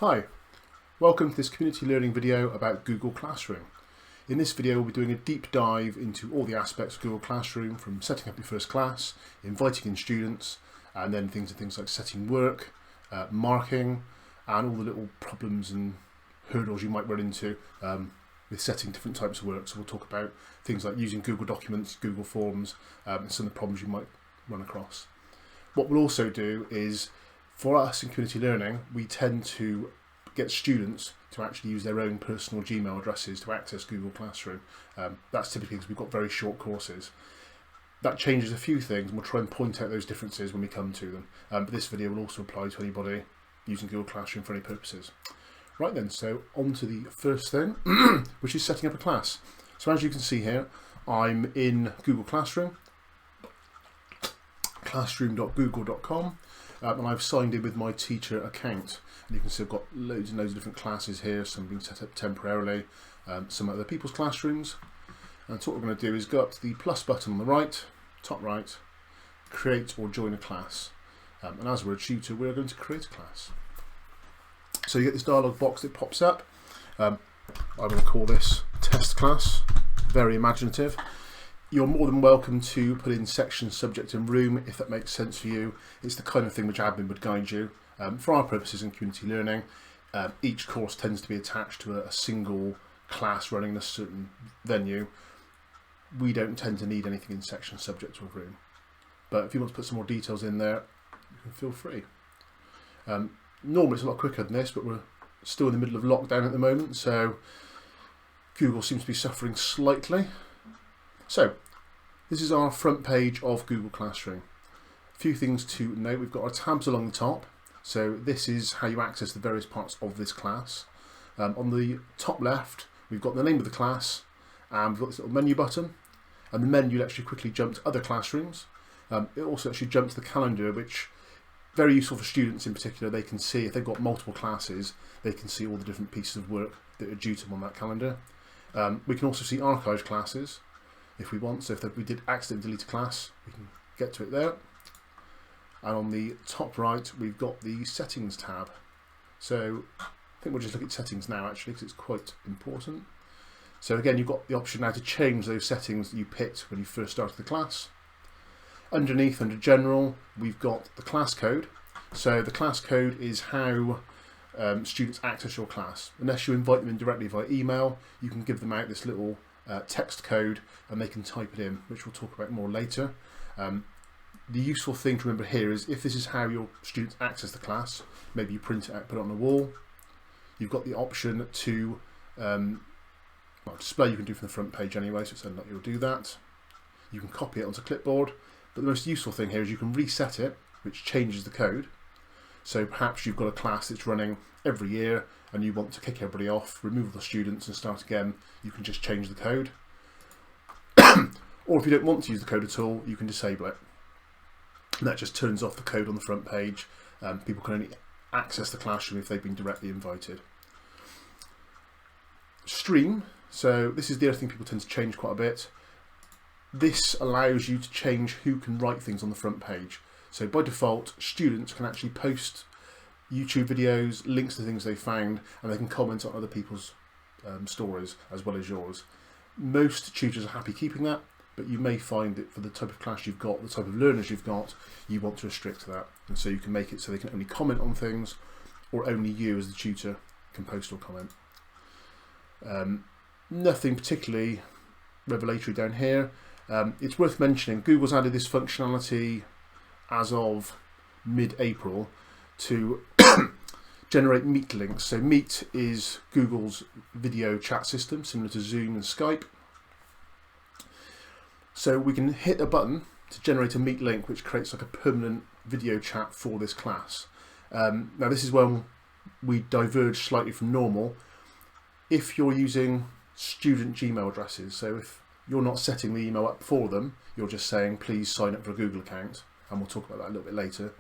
Hi, welcome to this community learning video about Google Classroom. In this video we'll be doing a deep dive into all the aspects of Google Classroom, from setting up your first class, inviting in students, and then things like setting work, marking, and all the little problems and hurdles you might run into with setting different types of work. So we'll talk about things like using Google Documents, Google Forms, and some of the problems you might run across. What we'll also do is, for us in community learning, we tend to get students to actually use their own personal Gmail addresses to access Google Classroom. That's typically because we've got very short courses. That changes a few things, and we'll try and point out those differences when we come to them. But this video will also apply to anybody using Google Classroom for any purposes. Right then, so on to the first thing, which is setting up a class. So as you can see here, I'm in Google Classroom, classroom.google.com. And I've signed in with my teacher account, and you can see I've got loads and loads of different classes here, some being set up temporarily, some other people's classrooms. And so what we're going to do is go up to the plus button on the right, top right, create or join a class. And as we're a tutor, we're going to create a class. So you get this dialog box that pops up. I'm going to call this test class, very imaginative. You're more than welcome to put in section, subject and room if that makes sense for you. It's the kind of thing which admin would guide you. For our purposes in community learning, each course tends to be attached to a single class running in a certain venue. We don't tend to need anything in section, subject or room. But if you want to put some more details in there, you can feel free. Normally it's a lot quicker than this, but we're still in the middle of lockdown at the moment, so Google seems to be suffering slightly. So, this is our front page of Google Classroom. A few things to note: we've got our tabs along the top, so this is how you access the various parts of this class. On the top left, we've got the name of the class, and we've got this little menu button, and the menu will actually quickly jump to other classrooms. It also actually jumps to the calendar, which is very useful for students in particular. They can see, if they've got multiple classes, they can see all the different pieces of work that are due to them on that calendar. We can also see archived classes if we want, so if we did accidentally delete a class, we can get to it there. And on the top right, we've got the settings tab. So I think we'll just look at settings now actually, because it's quite important. So again, you've got the option now to change those settings that you picked when you first started the class. Underneath, under general, we've got the class code. So the class code is how students access your class. Unless you invite them in directly via email, you can give them out this little text code and they can type it in, which we'll talk about more later. The useful thing to remember here is, if this is how your students access the class, maybe you print it out, put it on the wall. You've got the option to display. You can do from the front page anyway, so it's not you'll do that. You can copy it onto clipboard, but the most useful thing here is you can reset it, which changes the code. So perhaps you've got a class that's running every year and you want to kick everybody off, remove all the students and start again. You can just change the code. Or if you don't want to use the code at all, you can disable it. And that just turns off the code on the front page. People can only access the classroom if they've been directly invited. Stream. So this is the other thing people tend to change quite a bit. This allows you to change who can write things on the front page. So by default, students can actually post YouTube videos, links to things they found, and they can comment on other people's stories as well as yours. Most tutors are happy keeping that, but you may find that for the type of class you've got, the type of learners you've got, you want to restrict that. And so you can make it so they can only comment on things, or only you as the tutor can post or comment. Nothing particularly revelatory down here. It's worth mentioning, Google's added this functionality as of mid-April to generate Meet links. So Meet is Google's video chat system, similar to Zoom and Skype. So we can hit a button to generate a Meet link, which creates like a permanent video chat for this class. Now this is when we diverge slightly from normal. If you're using student Gmail addresses, so if you're not setting the email up for them, you're just saying please sign up for a Google account, and we'll talk about that a little bit later,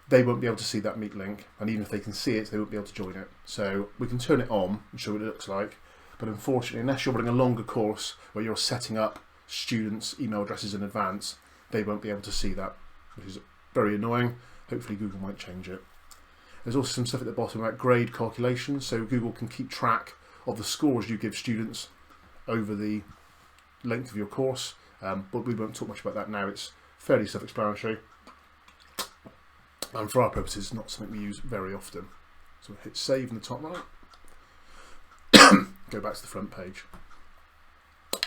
they won't be able to see that Meet link, and even if they can see it, they won't be able to join it. So we can turn it on and show what it looks like, but unfortunately, unless you're running a longer course where you're setting up students' email addresses in advance, they won't be able to see that, which is very annoying. Hopefully Google might change it. There's also some stuff at the bottom about grade calculations, so Google can keep track of the scores you give students over the length of your course, but we won't talk much about that now. It's fairly self-explanatory, and for our purposes it's not something we use very often. So we'll hit save in the top right, go back to the front page.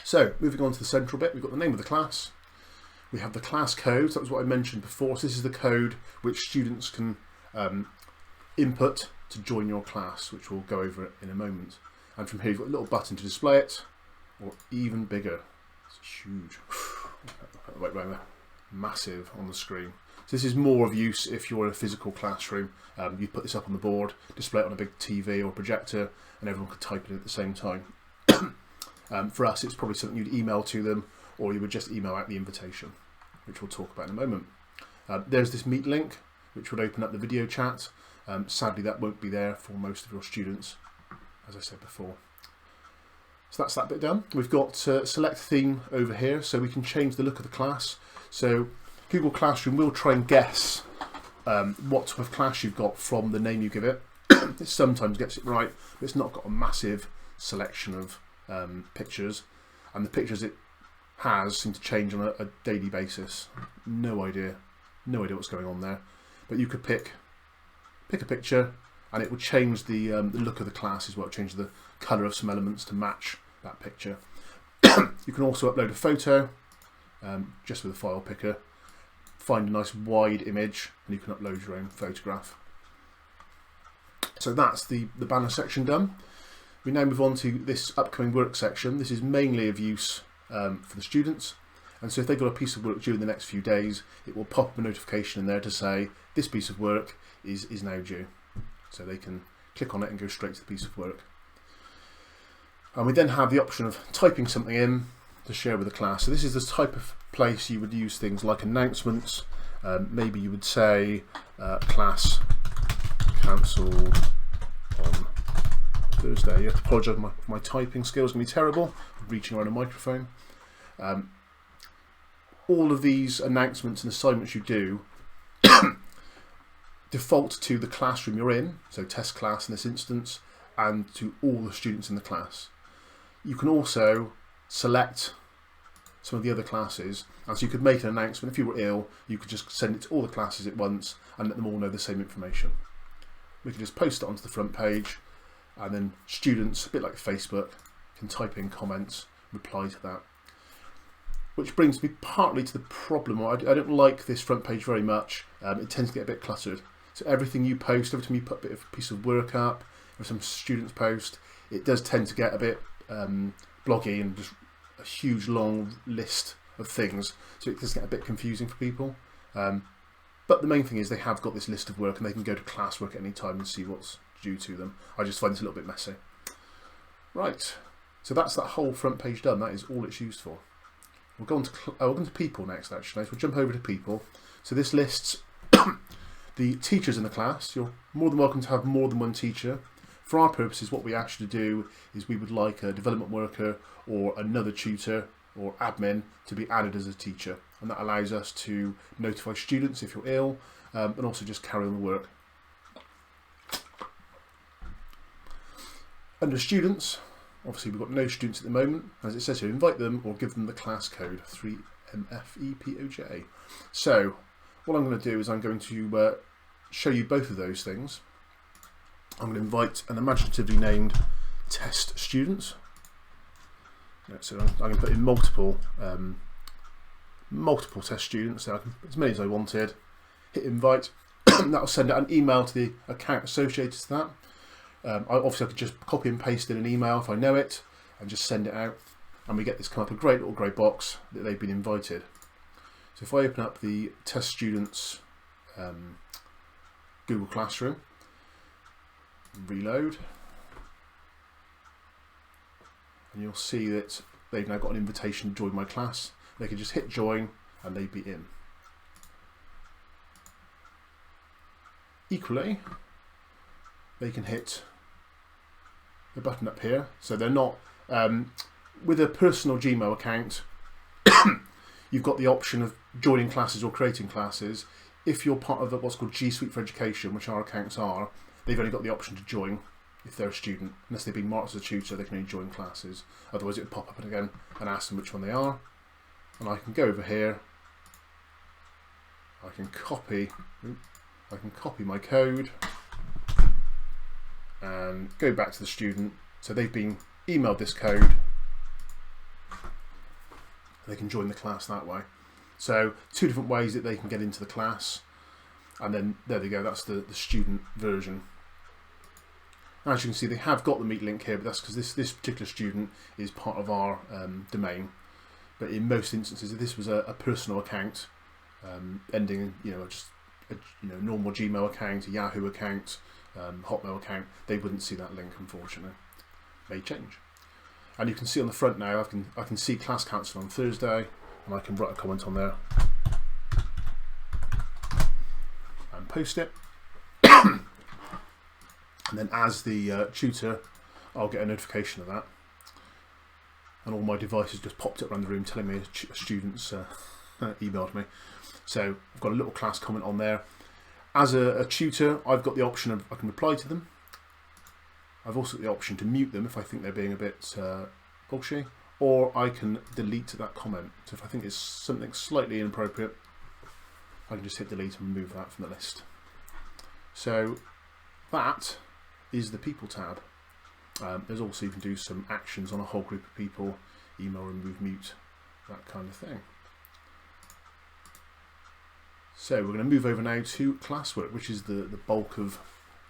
So moving on to the central bit, we've got the name of the class, we have the class code, so that was what I mentioned before. So this is the code which students can input to join your class, which we'll go over in a moment. And from here you've got a little button to display it, or even bigger. It's huge. Right around there. Massive on the screen. So this is more of use if you're in a physical classroom. You put this up on the board, display it on a big TV or projector, and everyone could type it in at the same time. For us, it's probably something you'd email to them, or you would just email out the invitation, which we'll talk about in a moment. There's this Meet link, which would open up the video chat. Sadly, that won't be there for most of your students, as I said before. So that's that bit done. We've got select theme over here, so we can change the look of the class. So Google Classroom will try and guess what type of class you've got from the name you give it. It sometimes gets it right, but it's not got a massive selection of pictures, and the pictures it has seem to change on a daily basis. No idea what's going on there. But you could pick a picture, and it will change the look of the class as well. Change the colour of some elements to match that picture. You can also upload a photo just with a file picker. Find a nice wide image, and you can upload your own photograph. So that's the banner section done. We now move on to this upcoming work section. This is mainly of use for the students, and so if they've got a piece of work due in the next few days, it will pop up a notification in there to say this piece of work is now due. So they can click on it and go straight to the piece of work. And we then have the option of typing something in to share with the class. So this is the type of place you would use things like announcements. Maybe you would say class cancelled on Thursday. You have to apologise for my typing skills, going to be terrible. I'm reaching around a microphone. All of these announcements and assignments you do default to the classroom you're in, so test class in this instance, and to all the students in the class. You can also select some of the other classes, and so you could make an announcement. If you were ill, you could just send it to all the classes at once and let them all know the same information. We can just post it onto the front page, and then students, a bit like Facebook, can type in comments, reply to that. Which brings me partly to the problem. I don't like this front page very much. It tends to get a bit cluttered. So everything you post, every time you put a piece of work up, or some students post, it does tend to get a bit bloggy and just a huge long list of things. So it does get a bit confusing for people. But the main thing is they have got this list of work, and they can go to classwork at any time and see what's due to them. I just find this a little bit messy. Right, so that's that whole front page done. That is all it's used for. We'll go on to people next, actually. So we'll jump over to people. So this lists the teachers in the class. You're more than welcome to have more than one teacher. For our purposes, what we actually do is we would like a development worker or another tutor or admin to be added as a teacher, and that allows us to notify students if you're ill, and also just carry on the work. Under students, obviously we've got no students at the moment. As it says here, invite them or give them the class code 3MFEPOJ. So what I'm going to do is I'm going to show you both of those things. I'm going to invite an imaginatively named test students. So I'm going to put in multiple test students, so I can, as many as I wanted. Hit invite. That'll send out an email to the account associated to that. Obviously I could just copy and paste in an email if I know it, and just send it out, and we get this come up a great little grey box that they've been invited. So if I open up the test students Google Classroom, reload, and you'll see that they've now got an invitation to join my class. They can just hit join and they'd be in. Equally, they can hit the button up here, so they're not with a personal Gmail account. You've got the option of joining classes or creating classes. if you're part of what's called G Suite for Education, which our accounts are, they've only got the option to join if they're a student. Unless they've been marked as a tutor, they can only join classes. Otherwise it would pop up again and ask them which one they are. And I can go over here, I can copy my code and go back to the student. So they've been emailed this code. They can join the class that way. So 2 different ways that they can get into the class, and then there they go, that's the student version. As you can see, they have got the Meet link here, but that's because this particular student is part of our domain. But in most instances, if this was a personal account, ending in just a normal Gmail account, a Yahoo account, Hotmail account, they wouldn't see that link, unfortunately. May change. And you can see on the front now, I can see class cancelled on Thursday, and I can write a comment on there and post it. And then as the tutor, I'll get a notification of that. And all my devices just popped up around the room telling me a student's emailed me. So I've got a little class comment on there. As a tutor, I've got the option of I can reply to them. I've also got the option to mute them if I think they're being a bit bullshit, or I can delete that comment. So if I think it's something slightly inappropriate, I can just hit delete and remove that from the list. So that is the people tab. There's also, you can do some actions on a whole group of people, email, remove, mute, that kind of thing. So we're going to move over now to classwork, which is the bulk of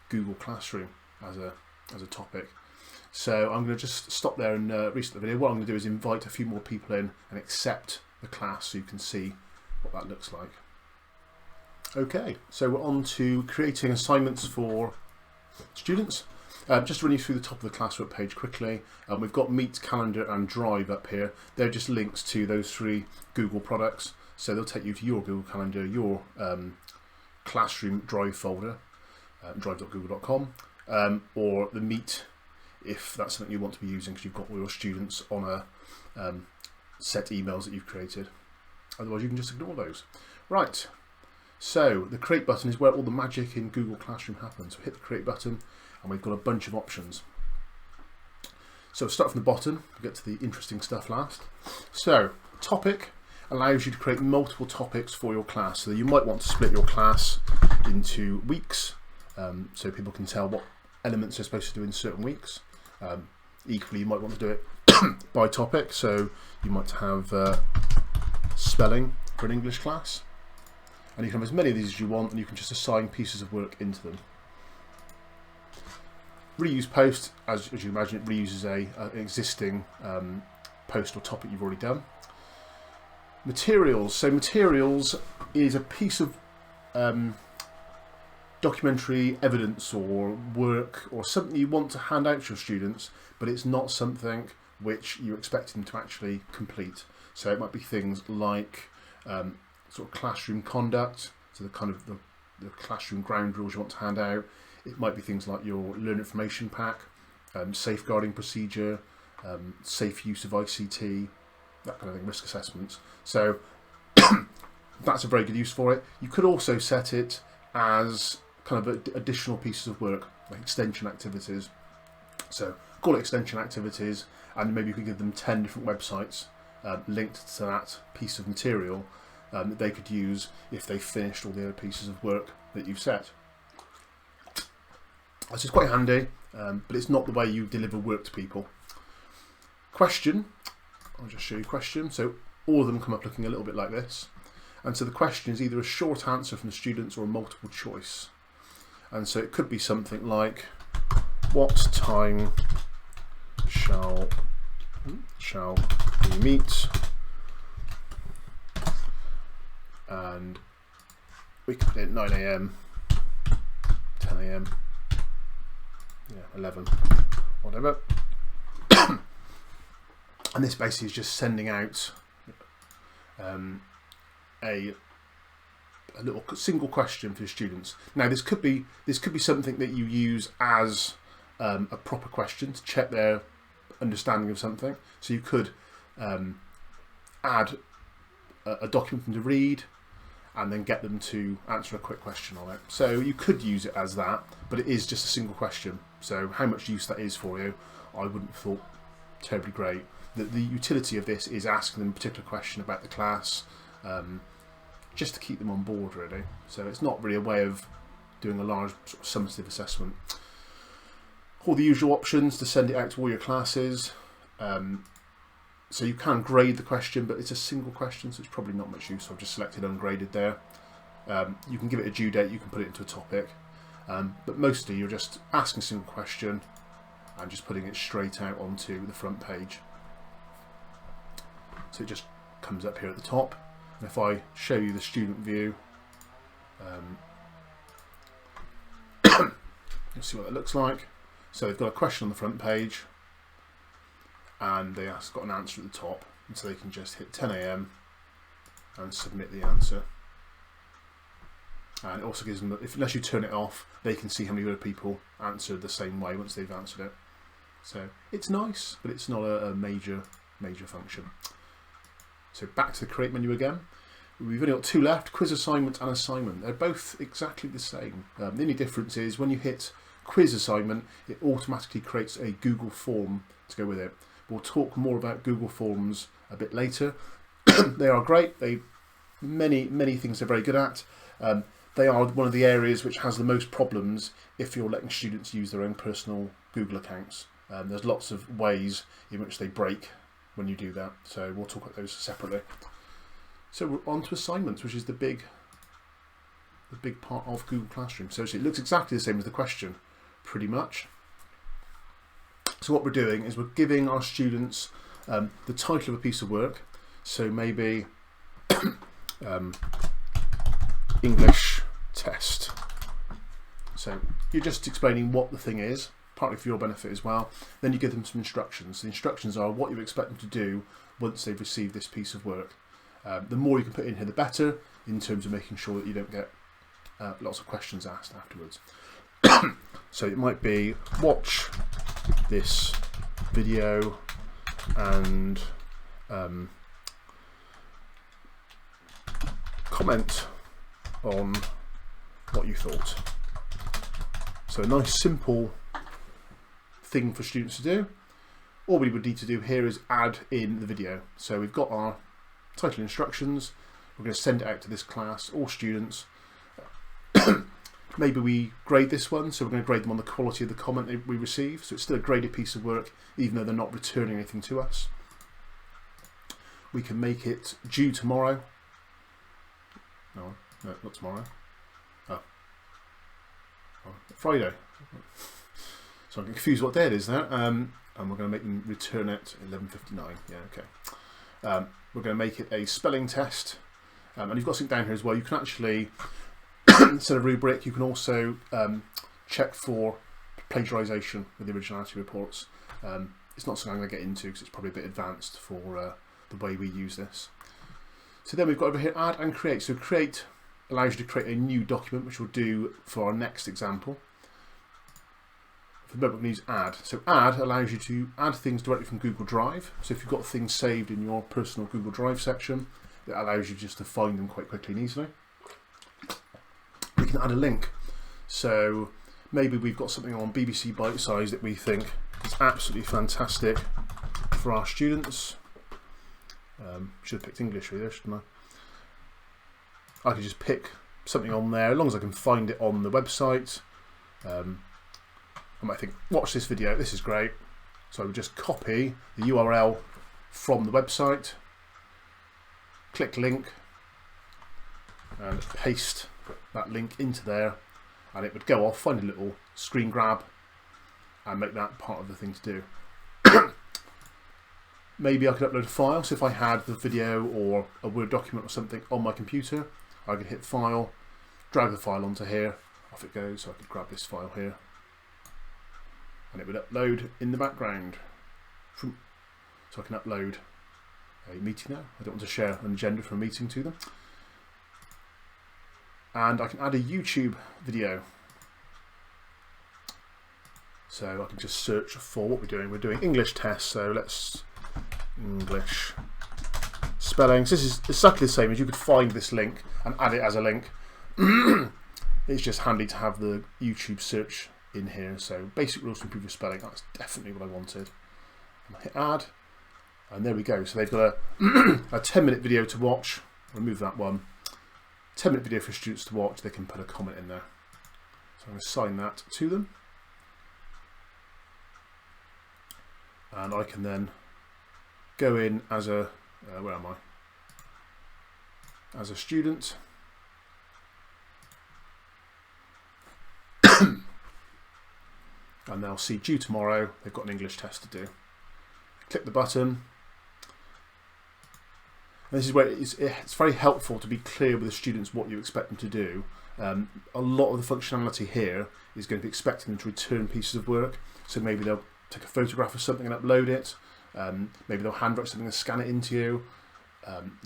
Google Classroom as a topic. So I'm going to just stop there and restart the video. What I'm going to do is invite a few more people in and accept the class so you can see what that looks like. Okay, so we're on to creating assignments for students. Just running through the top of the classwork page quickly. We've got Meet, Calendar and Drive up here. They're just links to those 3 Google products. So they'll take you to your Google Calendar, your Classroom Drive folder, drive.google.com, or the Meet, if that's something you want to be using because you've got all your students on a set emails that you've created. Otherwise you can just ignore those. Right, so the Create button is where all the magic in Google Classroom happens. So hit the Create button and we've got a bunch of options. So we'll start from the bottom, we'll get to the interesting stuff last. So, topic allows you to create multiple topics for your class. So you might want to split your class into weeks, so people can tell what elements they're supposed to do in certain weeks. Equally, you might want to do it by topic, so you might have spelling for an English class. And you can have as many of these as you want, and you can just assign pieces of work into them. Reuse post, as you imagine, it reuses an existing post or topic you've already done. Materials. So materials is a piece of documentary evidence or work or something you want to hand out to your students, but it's not something which you expect them to actually complete. So it might be things like sort of classroom conduct, so the kind of the classroom ground rules you want to hand out. It might be things like your learner information pack, safeguarding procedure, safe use of ICT, that kind of thing, risk assessments. So that's a very good use for it. You could also set it as kind of additional pieces of work, like extension activities. So call it extension activities, and maybe you could give them 10 different websites linked to that piece of material that they could use if they finished all the other pieces of work that you've set. This is quite handy, but it's not the way you deliver work to people. Question, I'll just show you question. So all of them come up looking a little bit like this. And so the question is either a short answer from the students or a multiple choice. And so it could be something like, what time shall we meet? And we could put it 9 AM, 10 AM, 11, whatever. And this basically is just sending out a little single question for your students. Now this could be something that you use as a proper question to check their understanding of something. So you could add a document for them to read, and then get them to answer a quick question on it. So you could use it as that, but it is just a single question. So how much use that is for you, I wouldn't have thought terribly great. The utility of this is asking them a particular question about the class, just to keep them on board really. So it's not really a way of doing a large sort of summative assessment. All the usual options to send it out to all your classes. So you can grade the question, but it's a single question, so it's probably not much use. So I've just selected ungraded there. You can give it a due date, you can put it into a topic, but mostly you're just asking a single question and just putting it straight out onto the front page. So it just comes up here at the top. And if I show you the student view, you'll see what that looks like. So they've got a question on the front page, and they have got an answer at the top, and so they can just hit 10 AM and submit the answer. And it also gives them, unless you turn it off, they can see how many other people answered the same way once they've answered it. So it's nice, but it's not a major function. So back to the create menu again. We've only got two left, quiz assignment and assignment. They're both exactly the same. The only difference is when you hit quiz assignment, it automatically creates a Google form to go with it. We'll talk more about Google Forms a bit later. They are great. Many things they're very good at. They are one of the areas which has the most problems if you're letting students use their own personal Google accounts. There's lots of ways in which they break when you do that. So we'll talk about those separately. So we're on to assignments, which is the big part of Google Classroom. So it looks exactly the same as the question, pretty much. So what we're doing is we're giving our students the title of a piece of work. So maybe English test. So you're just explaining what the thing is, partly for your benefit as well. Then you give them some instructions. The instructions are what you expect them to do once they've received this piece of work. The more you can put in here, the better, in terms of making sure that you don't get lots of questions asked afterwards. So it might be watch this video and comment on what you thought. So a nice simple thing for students to do. All we would need to do here is add in the video. So we've got our title instructions. We're going to send it out to this class, all students. Maybe we grade this one, so we're going to grade them on the quality of the comment we receive. So it's still a graded piece of work, even though they're not returning anything to us. We can make it due tomorrow. No, not tomorrow. Oh, Friday. So I'm confused what day it is there. And we're going to make them return it 11:59. Yeah, okay. We're going to make it a spelling test. And you've got something down here as well. You can actually, instead of rubric, you can also check for plagiarisation with the originality reports. It's not something I'm going to get into because it's probably a bit advanced for the way we use this. So then we've got over here add and create. So create allows you to create a new document, which we'll do for our next example. For the moment, we're going to use add. So add allows you to add things directly from Google Drive. So if you've got things saved in your personal Google Drive section, it allows you just to find them quite quickly and easily. We can add a link. So maybe we've got something on BBC Bite Size that we think is absolutely fantastic for our students. Should have picked English really, shouldn't I? I could just pick something on there, as long as I can find it on the website. I might think, watch this video, this is great. So I would just copy the URL from the website, click link, and paste that link into there, and it would go off, find a little screen grab, and make that part of the thing to do. Maybe I could upload a file, so if I had the video or a Word document or something on my computer, I could hit file, drag the file onto here, off it goes. So I could grab this file here, and it would upload in the background. So I can upload a meeting now. I don't want to share an agenda from a meeting to them. And I can add a YouTube video. So I can just search for what we're doing. We're doing English tests, so let's English spelling. So this is exactly the same as you could find this link and add it as a link. It's just handy to have the YouTube search in here. So basic rules to improve your spelling. That's definitely what I wanted. And I hit add, and there we go. So they've got a 10-minute video to watch. Remove that one. 10-minute video for students to watch. They can put a comment in there. So I'm going to assign that to them. And I can then go in as a, where am I? As a student. And they'll see due tomorrow, they've got an English test to do. Click the button. And this is where it's very helpful to be clear with the students what you expect them to do. A lot of the functionality here is going to be expecting them to return pieces of work. So maybe they'll take a photograph of something and upload it. Maybe they'll handwrite something and scan it into you.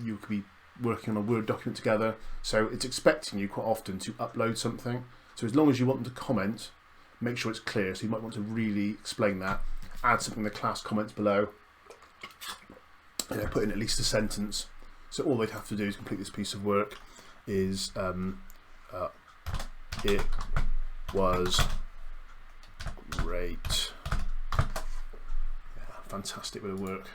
You could be working on a Word document together. So it's expecting you quite often to upload something. So as long as you want them to comment, make sure it's clear. So you might want to really explain that. Add something in the class comments below. Put in at least a sentence. So all they'd have to do is complete this piece of work is it was great. Yeah, fantastic bit of work.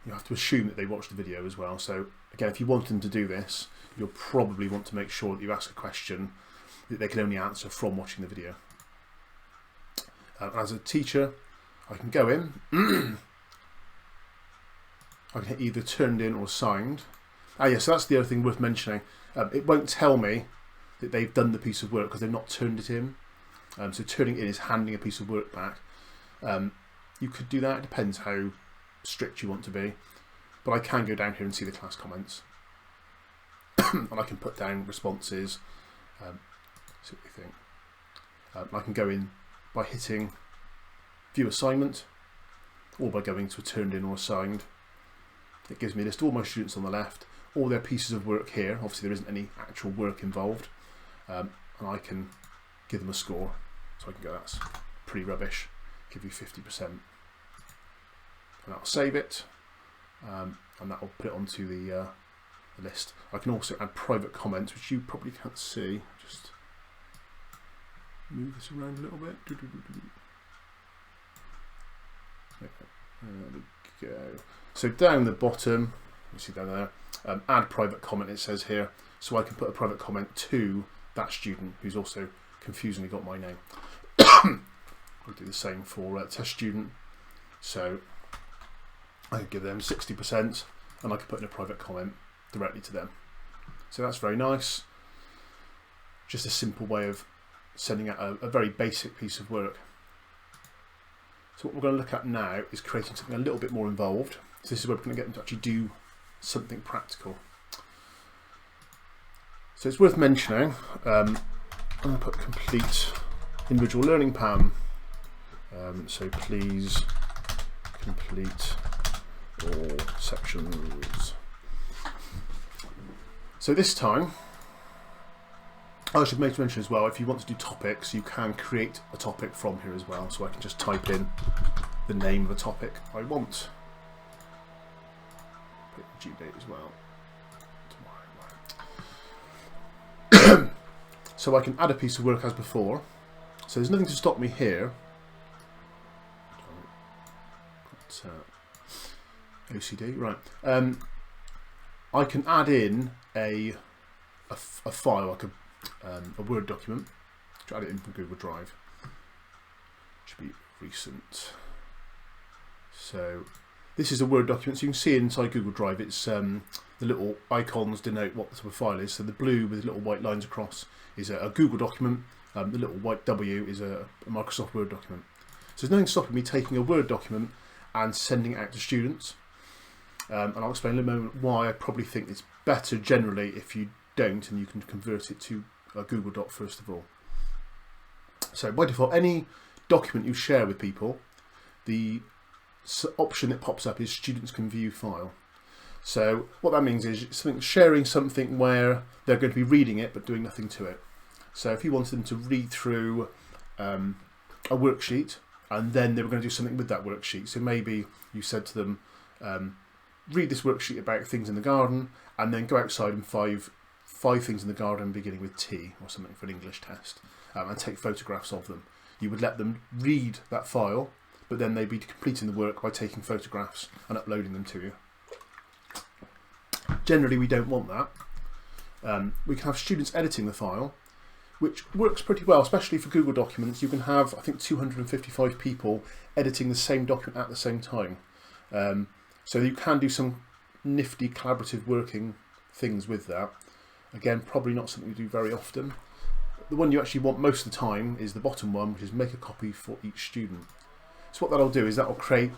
You have to assume that they watched the video as well. So again, if you want them to do this, you'll probably want to make sure that you ask a question that they can only answer from watching the video. As a teacher, I can go in. I can hit either turned in or signed. Yeah, so that's the other thing worth mentioning. It won't tell me that they've done the piece of work because they've not turned it in. So turning it in is handing a piece of work back. You could do that. It depends how strict you want to be. But I can go down here and see the class comments. And I can put down responses. See what you think. I can go in by hitting view assignment or by going to a turned in or assigned. It gives me a list of all my students on the left, all their pieces of work here. Obviously there isn't any actual work involved. And I can give them a score. So I can go, that's pretty rubbish, give you 50%. And that'll save it. And that will put it onto the list. I can also add private comments, which you probably can't see. Just move this around a little bit. There we go. So down the bottom, you see down there, add private comment it says here. So I can put a private comment to that student who's also confusingly got my name. I'll do the same for test student. So I could give them 60% and I could put in a private comment directly to them. So that's very nice. Just a simple way of sending out a very basic piece of work. So what we're going to look at now is creating something a little bit more involved. So this is where we're going to get them to actually do something practical. So it's worth mentioning, I'm going to put complete individual learning plan. So please complete all sections. So this time, I should make mention as well, if you want to do topics, you can create a topic from here as well. So I can just type in the name of a topic I want. Put due date as well. Tomorrow. So I can add a piece of work as before. So there's nothing to stop me here. OCD, right. I can add in a file, like a Word document. Add it in from Google Drive. Should be recent. So this is a Word document. So you can see inside Google Drive, it's the little icons denote what the type of file is. So the blue with little white lines across is a Google document. The little white W is a Microsoft Word document. So there's nothing stopping me taking a Word document and sending it out to students. And I'll explain in a moment why I probably think it's better generally if you don't, and you can convert it to a Google Doc first of all. So by default, any document you share with people, the option that pops up is students can view file. So what that means is sharing something where they're going to be reading it but doing nothing to it. So if you wanted them to read through a worksheet and then they were going to do something with that worksheet, so maybe you said to them, read this worksheet about things in the garden, and then go outside and five things in the garden beginning with T or something for an English test, and take photographs of them. You would let them read that file, but then they'd be completing the work by taking photographs and uploading them to you. Generally, we don't want that. We can have students editing the file, which works pretty well, especially for Google Documents. You can have, I think, 255 people editing the same document at the same time. So you can do some nifty collaborative working things with that. Again, probably not something we do very often. The one you actually want most of the time is the bottom one, which is make a copy for each student. So what that'll do is that'll create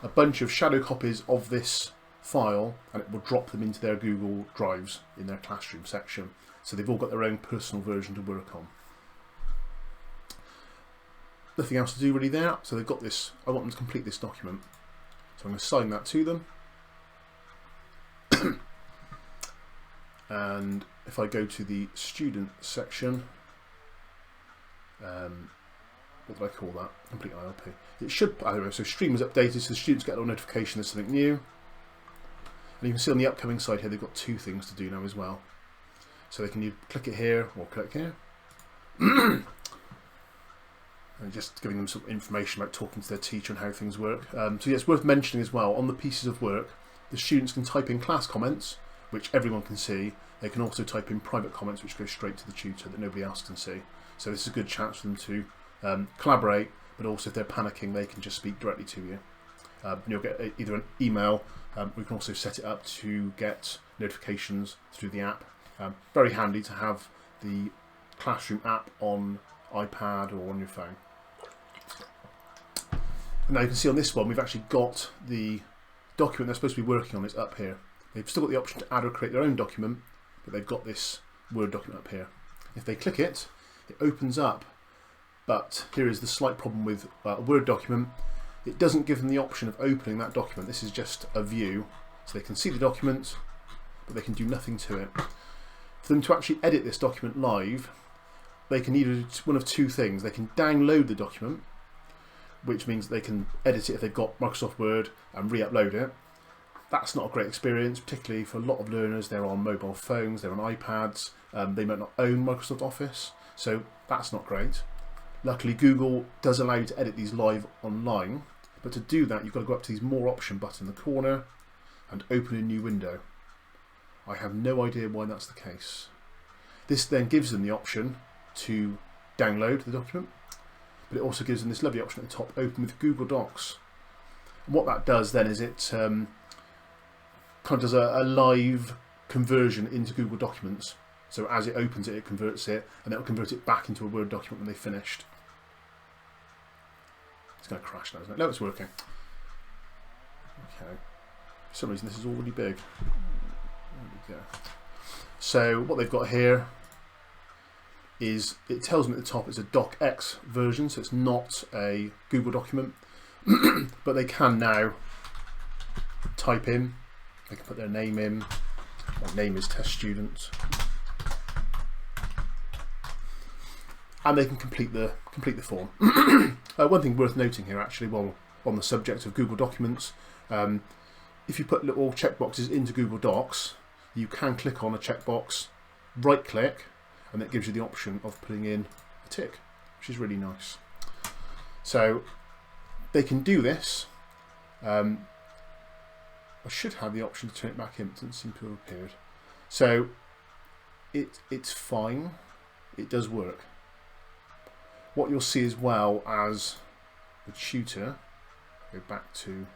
a bunch of shadow copies of this file, and it will drop them into their Google Drives in their classroom section. So they've all got their own personal version to work on. Nothing else to do really there. So they've got this, I want them to complete this document. So I'm going to assign that to them. And if I go to the student section, what do I call that? Complete ILP. It should, anyway, so stream is updated, so the students get a little notification there's something new. And you can see on the upcoming side here, they've got two things to do now as well. So they can either click it here or click here. And just giving them some information about talking to their teacher and how things work. So yeah, it's worth mentioning as well, on the pieces of work, the students can type in class comments, which everyone can see. They can also type in private comments, which go straight to the tutor that nobody else can see. So this is a good chance for them to collaborate, but also if they're panicking, they can just speak directly to you. You'll get either an email. We can also set it up to get notifications through the app. Very handy to have the Classroom app on iPad or on your phone. And now you can see on this one, we've actually got the document they're supposed to be working on is up here. They've still got the option to add or create their own document, but they've got this Word document up here. If they click it, it opens up, but here is the slight problem with a Word document. It doesn't give them the option of opening that document. This is just a view, so they can see the document, but they can do nothing to it. For them to actually edit this document live, they can either do one of two things. They can download the document, which means they can edit it if they've got Microsoft Word and re-upload it. That's not a great experience, particularly for a lot of learners. They're on mobile phones, they're on iPads, they might not own Microsoft Office, so that's not great. Luckily, Google does allow you to edit these live online, but to do that, you've got to go up to these More Option button in the corner and open a new window. I have no idea why that's the case. This then gives them the option to download the document, but it also gives them this lovely option at the top, open with Google Docs. And what that does then is it kind of does a live conversion into Google Documents. So as it opens it, it converts it, and it'll convert it back into a Word document when they've finished. It's going to crash now, isn't it? No, it's working. Okay. For some reason, this is all really big. There we go. So what they've got here is, it tells them at the top it's a docx version, so it's not a Google document, but they can now type in, they can put their name in. My name is test student. And they can complete the form. One thing worth noting here, actually, while on the subject of Google Documents, if you put little checkboxes into Google Docs, you can click on a checkbox, right-click, and that gives you the option of putting in a tick, which is really nice. So they can do this. I should have the option to turn it back in, but it doesn't seem to have appeared. So it's fine. It does work. What you'll see as well as the tutor, go back to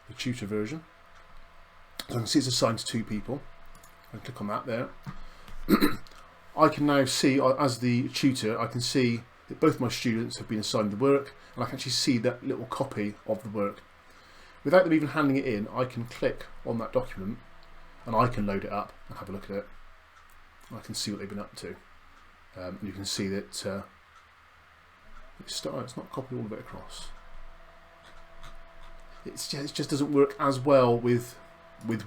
the tutor version. So I can see it's assigned to 2 people. I can click on that there. I can now see, as the tutor, I can see that both my students have been assigned the work, and I can actually see that little copy of the work. Without them even handing it in, I can click on that document and I can load it up and have a look at it. I can see what they've been up to. And you can see that it's not copied all the way across. It just doesn't work as well with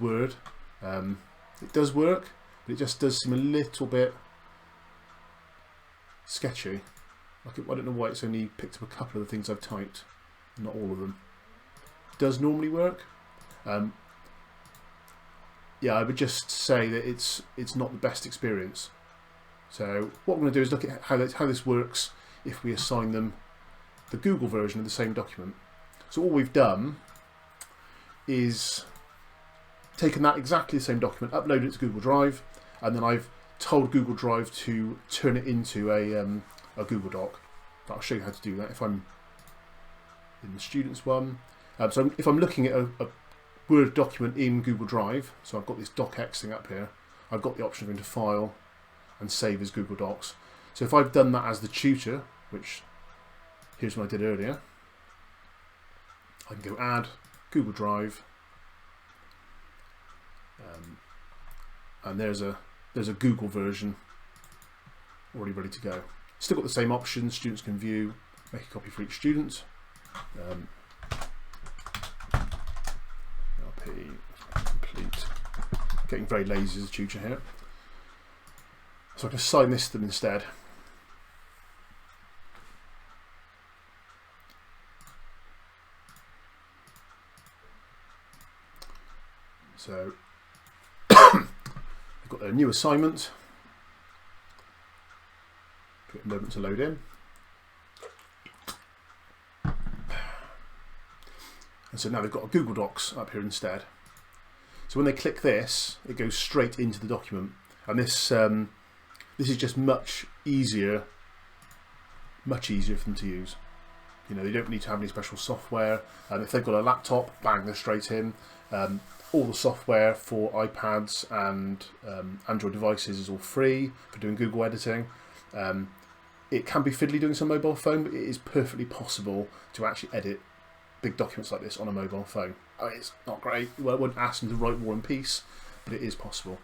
Word. It does work, but it just does seem a little bit sketchy. I don't know why it's only picked up a couple of the things I've typed, not all of them. It does normally work. Yeah, I would just say that it's not the best experience. So what we're going to do is look at how this works if we assign them the Google version of the same document. So all we've done is taken that exactly the same document, uploaded it to Google Drive, and then I've told Google Drive to turn it into a Google Doc. I'll show you how to do that if I'm in the students one. So if I'm looking at a Word document in Google Drive, so I've got this docx thing up here, I've got the option of going to File and Save as Google Docs. So if I've done that as the tutor, which here's what I did earlier, I can go Add, Google Drive, and there's a Google version already ready to go. Still got the same options. Students can view, make a copy for each student. LP complete. Getting very lazy as a tutor here, so I can assign this to them instead. So I've got a new assignment. Give it a moment to load in. And so now they've got a Google Docs up here instead. So when they click this, it goes straight into the document. And this is just much easier for them to use. You know, they don't need to have any special software. If they've got a laptop, bang, they're straight in. All the software for iPads and Android devices is all free for doing Google editing. It can be fiddly doing this on a mobile phone, but it is perfectly possible to actually edit big documents like this on a mobile phone. It's not great. Well, I wouldn't ask them to write War and Peace, but it is possible.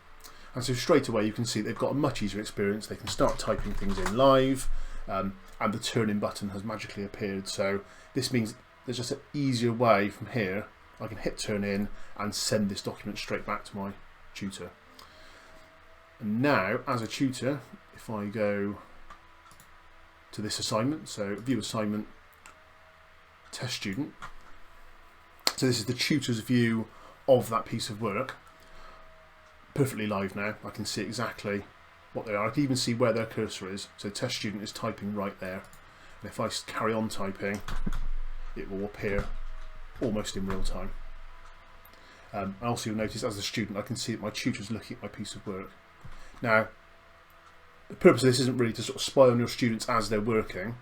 And so straight away you can see they've got a much easier experience. They can start typing things in live, and the turn-in button has magically appeared. So this means there's just an easier way from here. I can hit turn in and send this document straight back to my tutor. And now, as a tutor, if I go to this assignment, so view assignment, test student. So this is the tutor's view of that piece of work. Perfectly live now. I can see exactly what they are. I can even see where their cursor is. So test student is typing right there. And if I carry on typing, it will appear almost in real time. And also you'll notice as a student I can see that my tutor's looking at my piece of work. Now the purpose of this isn't really to sort of spy on your students as they're working.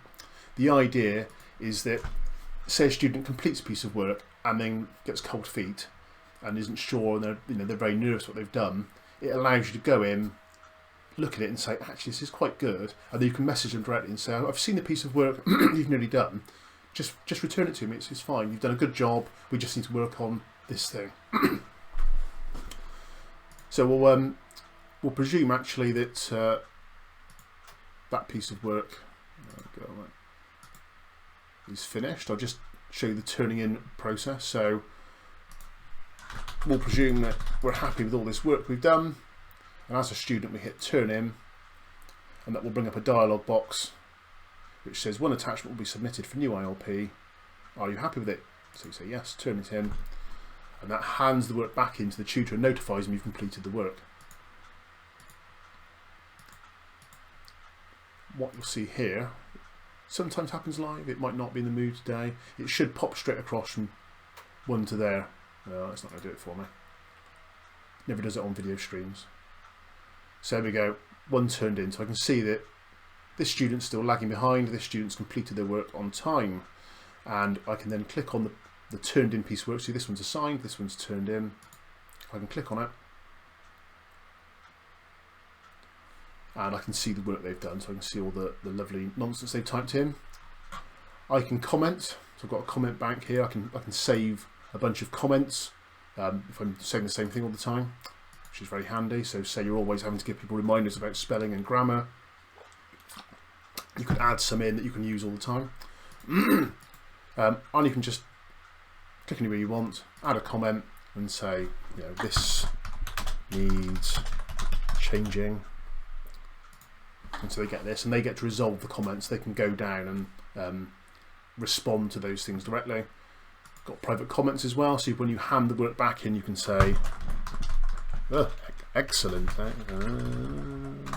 The idea is that, say a student completes a piece of work and then gets cold feet and isn't sure, and they're very nervous what they've done, it allows you to go in, look at it and say, actually this is quite good, and then you can message them directly and say, I've seen the piece of work you've nearly done, just return it to me, it's fine, you've done a good job, we just need to work on this thing. So we'll presume actually that that piece of work is finished. I'll just show you the turning in process. So we'll presume that we're happy with all this work we've done, and as a student we hit turn in, and that will bring up a dialog box which says one attachment will be submitted for new ILP. Are you happy with it? So you say yes, turn it in, and that hands the work back into the tutor and notifies them you've completed the work. What you'll see here sometimes happens live. It might not be in the mood today. It should pop straight across from one to there. No, it's not going to do it for me. Never does it on video streams. So there we go, one turned in. So I can see that this student's still lagging behind, this student's completed their work on time. And I can then click on the turned in piece of work. See, this one's assigned, this one's turned in. I can click on it, and I can see the work they've done, so I can see all the lovely nonsense they've typed in. I can comment, so I've got a comment bank here. I can save a bunch of comments if I'm saying the same thing all the time, which is very handy. So say you're always having to give people reminders about spelling and grammar, you can add some in that you can use all the time. And you can just click anywhere you want, add a comment and say, this needs changing. And so they get this, and they get to resolve the comments. They can go down and respond to those things directly. Got private comments as well, so when you hand the work back in, you can say, excellent. And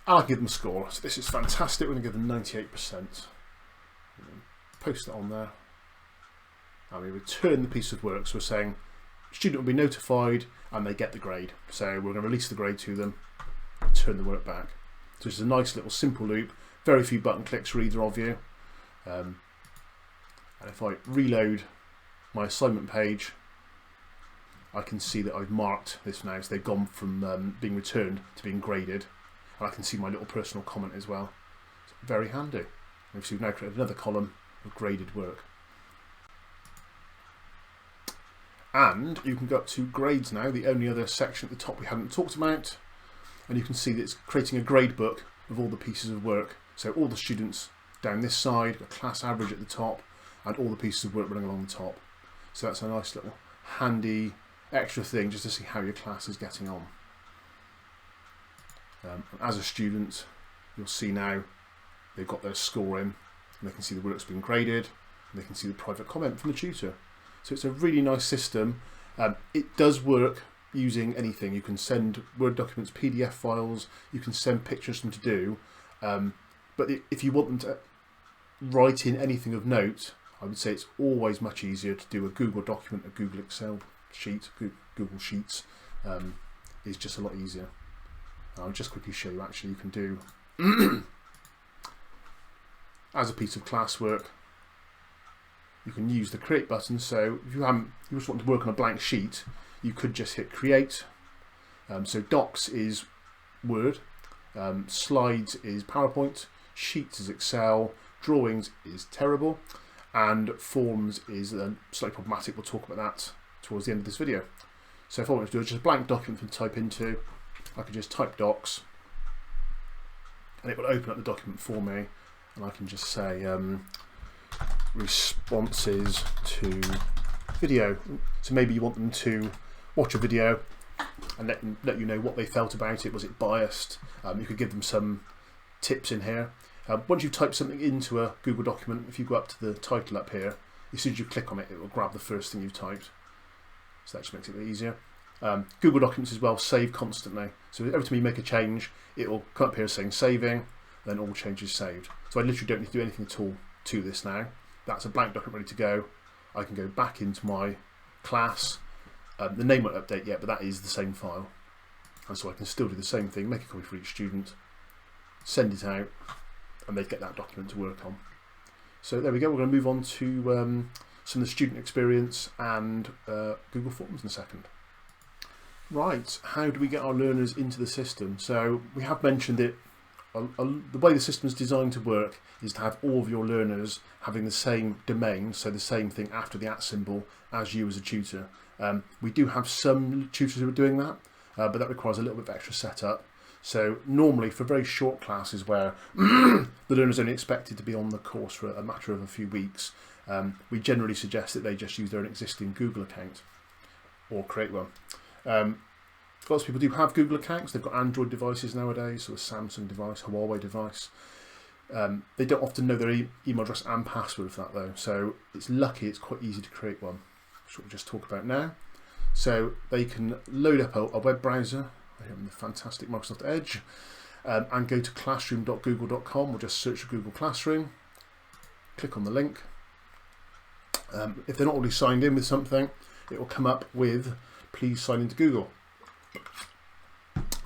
I'll give them a score. So this is fantastic. We're going to give them 98%. Post it on there. And we return the piece of work. So we're saying, student will be notified and they get the grade. So we're going to release the grade to them, turn the work back. So it's a nice little simple loop. Very few button clicks for either of you. And if I reload my assignment page, I can see that I've marked this now. So they've gone from being returned to being graded. And I can see my little personal comment as well. It's very handy. And so we've now created another column of graded work. And you can go up to grades now, the only other section at the top we hadn't talked about. And you can see that it's creating a grade book of all the pieces of work. So all the students down this side, a class average at the top, and all the pieces of work running along the top. So that's a nice little handy extra thing just to see how your class is getting on. As a student, you'll see now they've got their score in, and they can see the work's been graded, and they can see the private comment from the tutor. So it's a really nice system. It does work using anything. You can send Word documents, PDF files, you can send pictures for them to do, but if you want them to write in anything of note, I would say it's always much easier to do a Google document, a Google Excel sheet, Google Sheets is just a lot easier. I'll just quickly show you actually you can do as a piece of classwork, you can use the create button. So if you just want to work on a blank sheet, you could just hit create. So docs is Word, slides is PowerPoint, sheets is Excel, drawings is terrible, and forms is slightly problematic. We'll talk about that towards the end of this video. So if I want to do just a blank document to type into, I could just type docs and it will open up the document for me, and I can just say responses to video. So maybe you want them to watch a video and let you know what they felt about it. Was it biased? You could give them some tips in here. Once you've typed something into a Google document, if you go up to the title up here, as soon as you click on it, it will grab the first thing you've typed. So that just makes it a bit easier. Google Documents as well save constantly. So every time you make a change, it will come up here saying saving, then all changes saved. So I literally don't need to do anything at all to this now. That's a blank document ready to go. I can go back into my class. The name won't update yet, but that is the same file. And so I can still do the same thing, make a copy for each student, send it out, and they get that document to work on. So there we go. We're going to move on to some of the student experience and Google Forms in a second. Right, how do we get our learners into the system? So we have mentioned it. The way the system is designed to work is to have all of your learners having the same domain, so the same thing after the @ symbol as you as a tutor. We do have some tutors who are doing that, but that requires a little bit of extra setup. So normally for very short classes where the learner's only expected to be on the course for a matter of a few weeks, we generally suggest that they just use their existing Google account or create one. Lots of people do have Google accounts. They've got Android devices nowadays, so a Samsung device, Huawei device. They don't often know their email address and password for that though, so it's lucky it's quite easy to create one, which we'll just talk about now. So they can load up a web browser, the fantastic Microsoft Edge, and go to classroom.google.com. We'll just search for Google Classroom, click on the link. If they're not already signed in with something, it will come up with please sign into Google.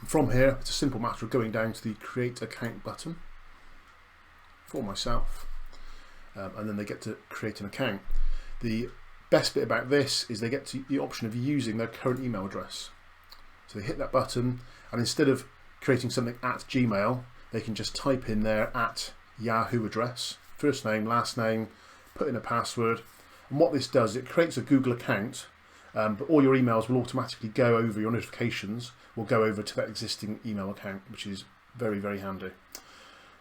From here, it's a simple matter of going down to the create account button for myself, and then they get to create an account. The best bit about this is they get to the option of using their current email address. So they hit that button, and instead of creating something at Gmail, they can just type in their @Yahoo address, first name, last name, put in a password, and what this does, it creates a Google account. But all your emails will automatically go over, your notifications will go over to that existing email account, which is very, very handy.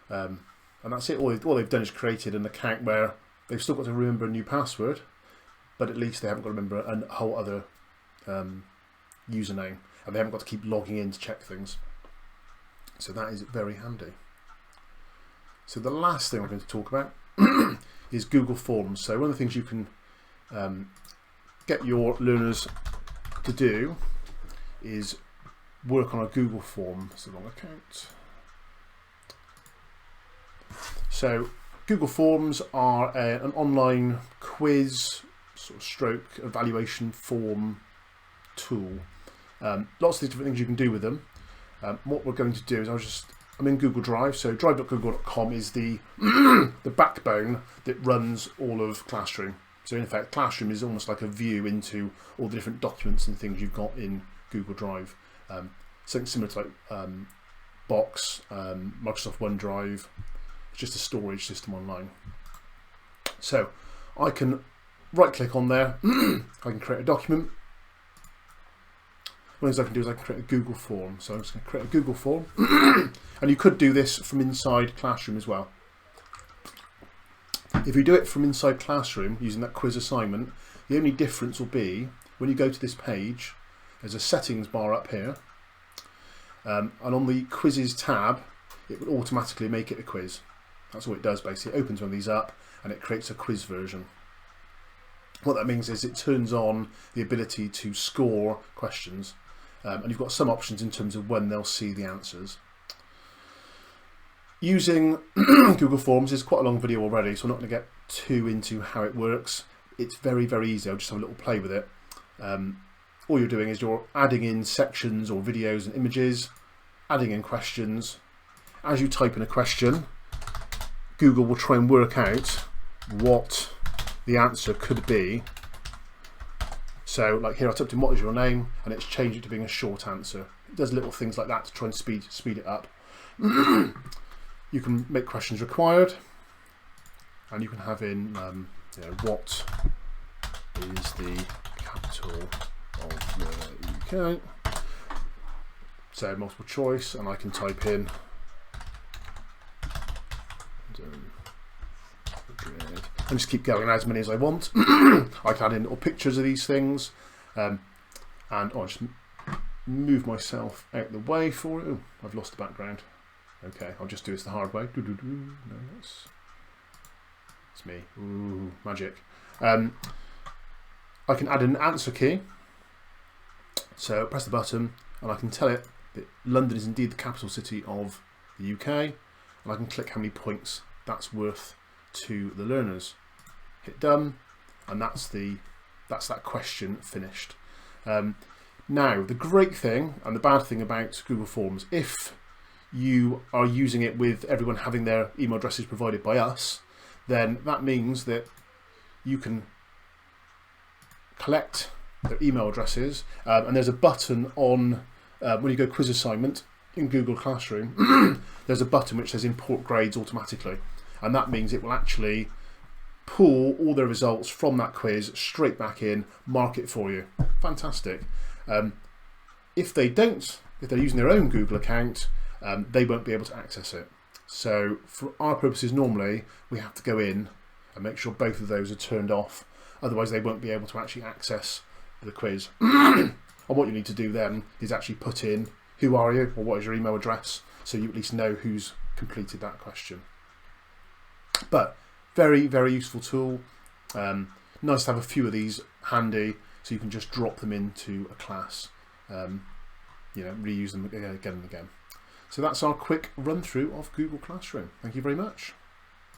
And that's it. All they've done is created an account where they've still got to remember a new password, but at least they haven't got to remember a whole other username, and they haven't got to keep logging in to check things. So that is very handy. So the last thing I'm going to talk about is Google Forms. So one of the things you can get your learners to do is work on a Google form. It's a long account. So Google Forms are an online quiz sort of stroke evaluation form tool. Lots of different things you can do with them. What we're going to do is I'm in Google Drive, so drive.google.com is the the backbone that runs all of Classroom. So in fact, Classroom is almost like a view into all the different documents and things you've got in Google Drive. Something similar to like Box, Microsoft OneDrive. It's just a storage system online. So I can right click on there, I can create a document. One of the things I can do is I can create a Google form. So I'm just going to create a Google form. And you could do this from inside Classroom as well. If you do it from inside Classroom using that quiz assignment, the only difference will be when you go to this page, there's a settings bar up here. And on the quizzes tab, it will automatically make it a quiz. That's all it does basically. It opens one of these up and it creates a quiz version. What that means is it turns on the ability to score questions. And you've got some options in terms of when they'll see the answers. Using Google Forms is quite a long video already, so I'm not going to get too into how it works. It's very, very easy. I'll just have a little play with it. All you're doing is you're adding in sections or videos and images, adding in questions. As you type in a question, Google will try and work out what the answer could be. So like here I typed in what is your name and it's changed it to being a short answer. It does little things like that to try and speed it up. You can make questions required and you can have in you know, what is the capital of the UK? So multiple choice, and I can type in Madrid. And just keep going as many as I want. I can add in little pictures of these things, and I'll just move myself out of the way for it. Ooh, I've lost the background. Okay, I'll just do this the hard way. No, that's me. Ooh, magic. I can add an answer key. So press the button, and I can tell it that London is indeed the capital city of the UK, and I can click how many points that's worth to the learners. Hit done, and that's that question finished. Now, the great thing and the bad thing about Google Forms, if you are using it with everyone having their email addresses provided by us, then that means that you can collect their email addresses, and there's a button on when you go quiz assignment in Google Classroom, there's a button which says import grades automatically, and that means it will actually pull all the results from that quiz straight back in, mark it for you. Fantastic. If they don't, if they're using their own Google account, they won't be able to access it. So for our purposes, normally we have to go in and make sure both of those are turned off, otherwise they won't be able to actually access the quiz. And what you need to do then is actually put in who are you, or what is your email address, so you at least know who's completed that question. But very, very useful tool. Nice to have a few of these handy, so you can just drop them into a class, you know, reuse them again and again. So that's our quick run through of Google Classroom. Thank you very much.